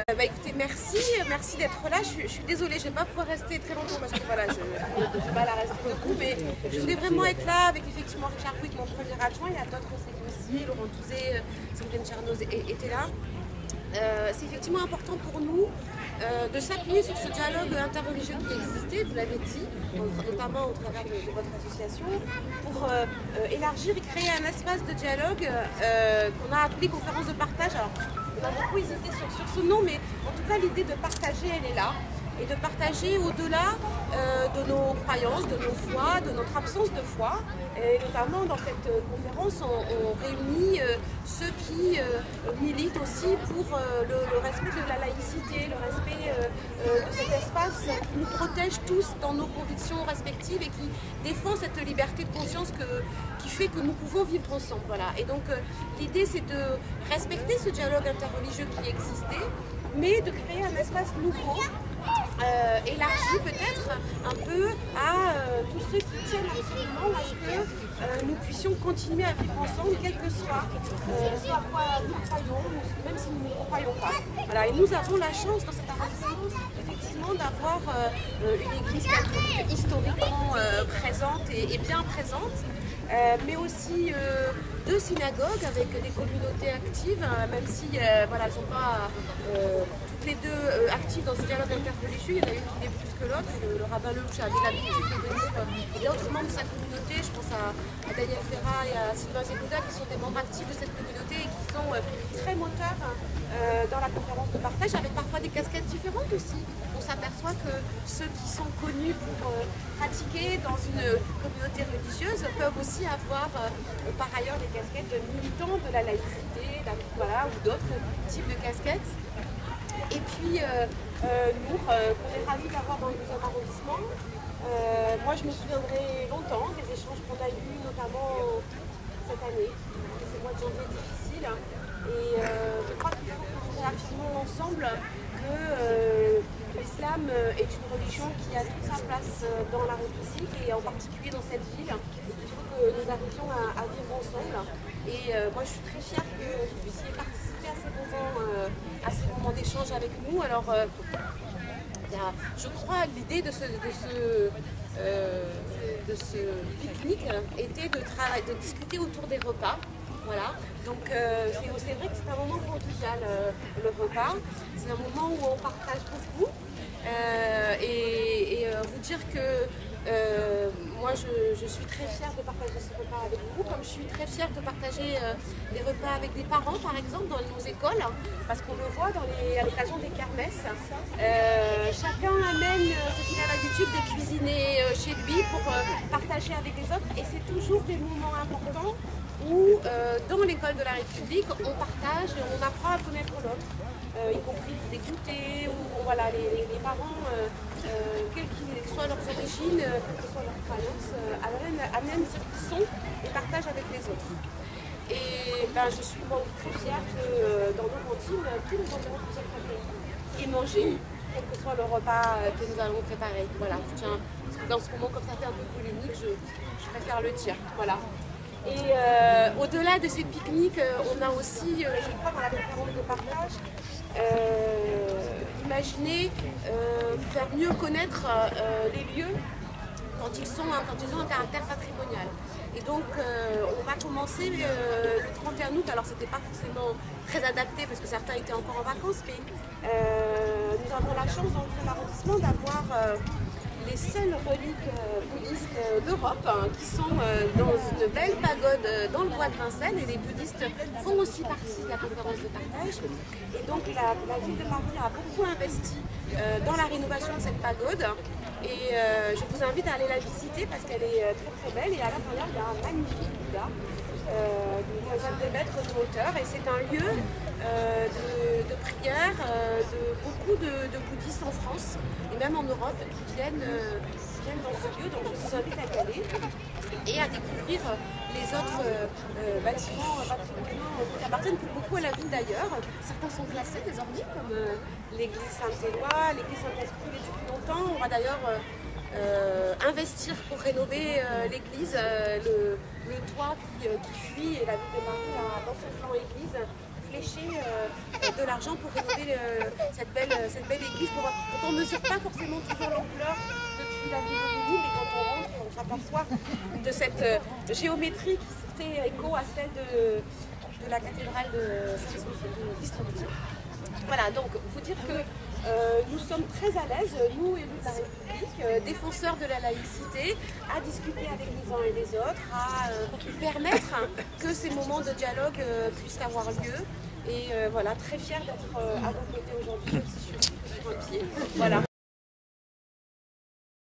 Écoutez, merci d'être là. Je suis désolée, je ne vais pas pouvoir rester très longtemps parce que voilà, je n'ai pas la rester debout, mais je voulais vraiment être là avec effectivement Richard Pouy, mon premier adjoint. Il y a d'autres aussi, Laurent Touzé, Sandrine Tchernoz étaient là. C'est effectivement important pour nous de s'appuyer sur ce dialogue interreligieux qui existait, vous l'avez dit, notamment au travers de votre association, pour élargir et créer un espace de dialogue qu'on a appelé conférence de partage. Alors, on a beaucoup hésité sur ce nom, mais en tout cas l'idée de partager, elle est là. Et de partager au-delà de nos croyances, de nos foi, de notre absence de foi. Et notamment dans cette conférence, on réunit ceux qui militent aussi pour le respect de la laïcité, le respect de cet espace qui nous protège tous dans nos convictions respectives et qui défend cette liberté de conscience qui fait que nous pouvons vivre ensemble. Voilà. Et donc l'idée c'est de respecter ce dialogue interreligieux qui existait, mais de créer un espace nouveau, élargi peut-être un peu à tous ceux qui tiennent absolument à ce que nous puissions continuer à vivre ensemble, quel que soit quoi nous croyons, même si nous ne croyons pas. Voilà. Et nous avons la chance dans cet arrondissement effectivement d'avoir une église catholique historiquement présente et bien présente. Mais aussi deux synagogues avec des communautés actives, même si voilà, elles ne sont pas toutes les deux actives dans ce dialogue interreligieux. Il y en a une qui l'est plus que l'autre. Le rabbin Lelouch avait l'habitude de venir et d'autres membres de sa communauté, je pense à Daniel Ferrat et à Sylvain Zekouda, qui sont des membres actifs de cette communauté et qui sont très moteurs dans la conférence de partage, avec parfois des casquettes différentes aussi. On s'aperçoit que ceux qui sont connus pour pratiquer dans une communauté religieuse peuvent aussi avoir par ailleurs des casquettes de militants de la laïcité, voilà, ou d'autres types de casquettes. Et puis nous, qu'on est ravis d'avoir dans le 12e arrondissement. Moi je me souviendrai longtemps des échanges qu'on a eus, notamment cette année, ces mois de janvier difficiles. Et je crois qu'il faut qu'on réaffirmons ensemble que l'islam est une religion qui a toute sa place dans la République et en particulier dans cette ville. Il faut que nous arrivions à vivre ensemble. Et moi je suis très fière que vous puissiez participer à ces moments d'échange avec nous. Alors je crois que l'idée de ce pique-nique était de discuter autour des repas. Voilà, donc c'est vrai que c'est un moment convivial, le repas. C'est un moment où on partage beaucoup et vous dire que moi je suis très fière de partager ce repas avec vous, comme je suis très fière de partager des repas avec des parents par exemple dans nos écoles, parce qu'on le voit à l'occasion des kermesses. Chacun amène ce qu'il a l'habitude de cuisiner chez lui pour partager avec les autres, et c'est toujours des moments importants où dans l'école de la République on partage et on apprend à connaître l'autre, y compris des goûters, où voilà, les parents, quelles que soient leurs origines, quelles que soient leurs croyances, amènent ce qu'ils sont et partagent avec les autres. Et je suis moi très fière que dans nos cantines, tous les environs de notre pays aient mangé, quel que soit le repas que nous allons préparer. Voilà, je tiens, parce que dans ce moment, comme ça fait un peu polémique, je préfère le dire. Voilà. Et au-delà de ces pique-niques, on a aussi, je crois, dans la conférence de partage, imaginer faire mieux connaître les lieux quand ils ont un caractère patrimonial. Et donc on va commencer le 31 août, alors c'était pas forcément très adapté parce que certains étaient encore en vacances, mais nous avons la chance dans l'arrondissement d'avoir les seules reliques bouddhistes d'Europe qui sont dans une belle pagode dans le bois de Vincennes, et les bouddhistes font aussi partie de la conférence de partage. Et donc la ville de Paris a beaucoup investi dans la rénovation de cette pagode, et je vous invite à aller la visiter parce qu'elle est très très belle, et à l'intérieur il y a un magnifique Bouddha d'une quinzaine de mètres de hauteur, et c'est un lieu de prière de beaucoup de bouddhistes en France et même en Europe qui viennent dans ce lieu. Donc je vous invite à y aller et à découvrir les autres bâtiments patrimoniaux qui appartiennent pour beaucoup à la ville d'ailleurs. Certains sont classés désormais comme l'église Saint-Éloi, l'église Saint-Esprit depuis longtemps. On va d'ailleurs investir pour rénover l'église, le toit qui fuit, et la ville de Paris dans son plan église flécher de l'argent pour rénover cette belle église. Dont on ne mesure pas forcément toujours l'ampleur depuis la ville de Béni, mais quand on rentre, on s'aperçoit de cette géométrie qui fait écho à celle de la cathédrale de Sainte-Sophie d'Istanbul. Voilà, donc vous dire que nous sommes très à l'aise, nous élus de la République, défenseurs de la laïcité, à discuter avec les uns et les autres, à permettre que ces moments de dialogue puissent avoir lieu. Et voilà, très fière d'être à vos côtés aujourd'hui, même si je suis sur un pied. Voilà.